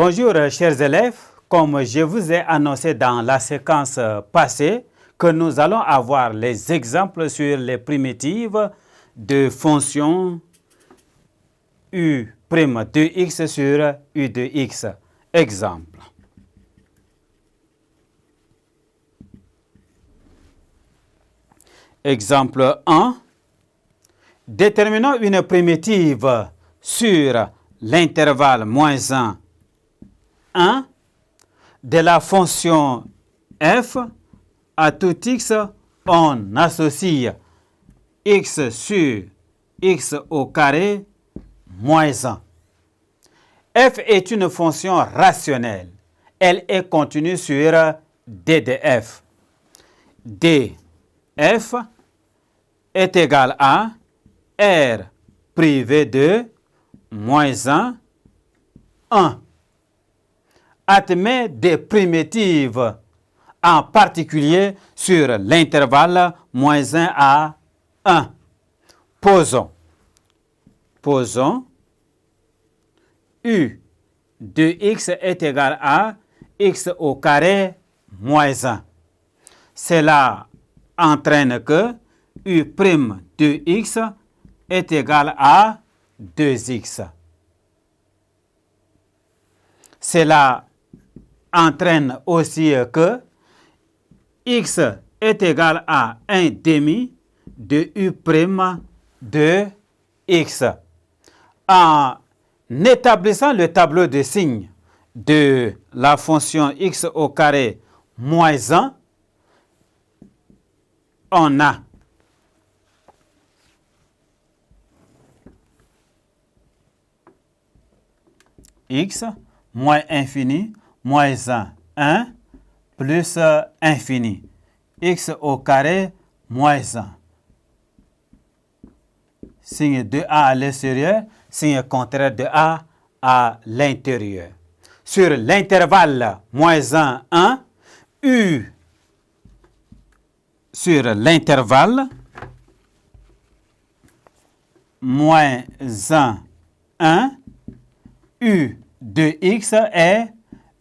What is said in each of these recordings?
Bonjour chers élèves, comme je vous ai annoncé dans la séquence passée que nous allons avoir les exemples sur les primitives de fonctions u' de x sur u de x. Exemple. Exemple 1. Déterminons une primitive sur l'intervalle moins 1 de la fonction f. À tout x, on associe x sur x au carré moins 1. F est une fonction rationnelle. Elle est contenue sur d de f. df est égal à r privé de moins 1. Admet des primitives, en particulier sur l'intervalle moins 1 à 1. Posons u de x est égal à x au carré moins 1. Cela entraîne que u' de x est égal à 2x. Cela entraîne aussi que x est égal à 1 demi de u' de x. En établissant le tableau de signes de la fonction x au carré moins 1, on a x moins infini moins 1 plus infini. X au carré moins 1. Signe de a à l'extérieur, signe contraire de a à l'intérieur. Sur l'intervalle moins 1, u sur l'intervalle moins 1, u de x est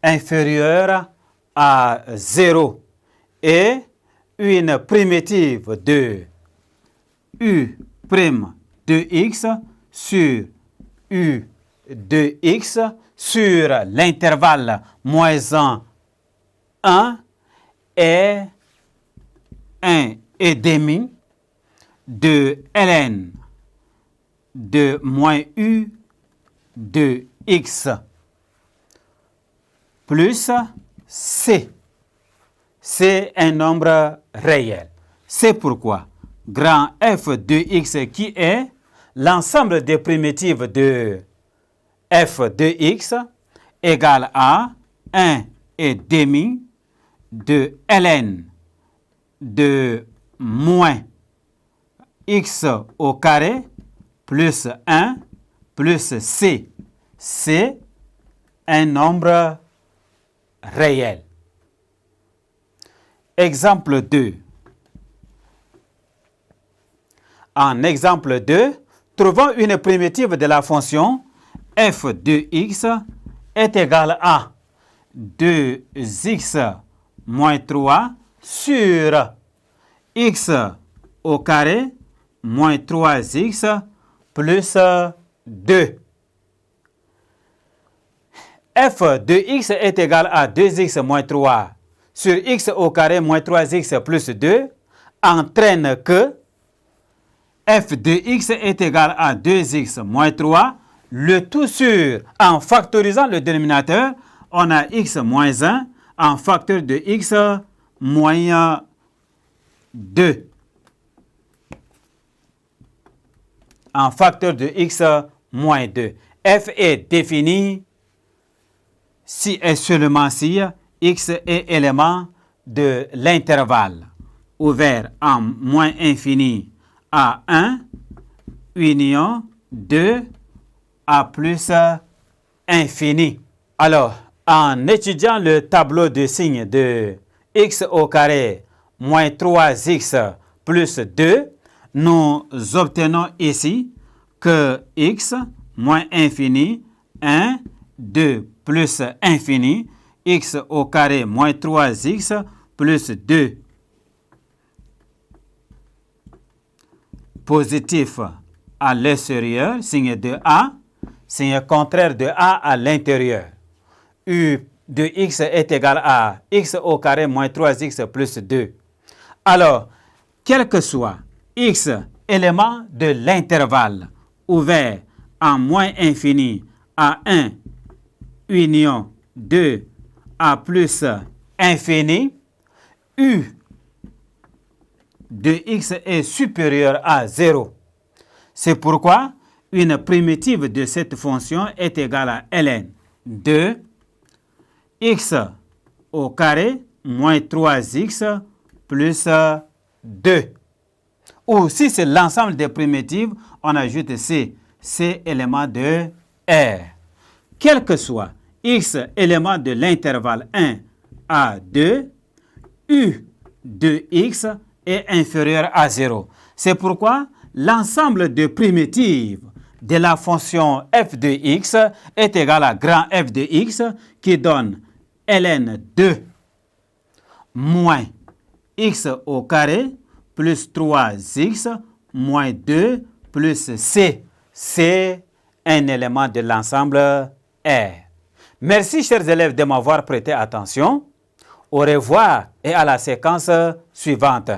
inférieur à 0 et une primitive de u' de x sur u de x sur l'intervalle moins 1 est 1 et demi de ln de moins u de x plus c. C'est un nombre réel. C'est pourquoi grand f de x qui est l'ensemble des primitives de f de x égale à 1 et demi de ln de moins x au carré plus 1 plus c. C'est un nombre réel. Exemple 2. En exemple 2, trouvons une primitive de la fonction f de x est égale à 2x moins 3 sur x au carré moins 3x plus 2. F de x est égal à 2x moins 3 sur x au carré moins 3x plus 2 entraîne que f de x est égal à 2x moins 3, le tout sur, en factorisant le dénominateur, on a x moins 1 en facteur de x moins 2. En facteur de x moins 2. F est défini si et seulement si x est élément de l'intervalle ouvert en moins infini à 1, union 2 à plus infini. Alors, en étudiant le tableau de signes de x au carré moins 3x plus 2, nous obtenons ici que x moins infini 1, 2 plus infini, x au carré moins 3x plus 2. Positif à l'extérieur, signe de A, signe contraire de A à l'intérieur. U de x est égal à x au carré moins 3x plus 2. Alors, quel que soit x élément de l'intervalle ouvert en moins infini à 1 union 2 à plus infini, u de x est supérieur à 0. C'est pourquoi une primitive de cette fonction est égale à ln de x au carré moins 3x plus 2. Ou si c'est l'ensemble des primitives, on ajoute c élément de R. Quel que soit x élément de l'intervalle 1 à 2, u de x est inférieur à 0. C'est pourquoi l'ensemble de primitives de la fonction f de x est égal à grand F de x qui donne ln 2 moins x au carré plus 3x moins 2 plus c. C'est un élément de l'ensemble R. Merci chers élèves de m'avoir prêté attention. Au revoir et à la séquence suivante.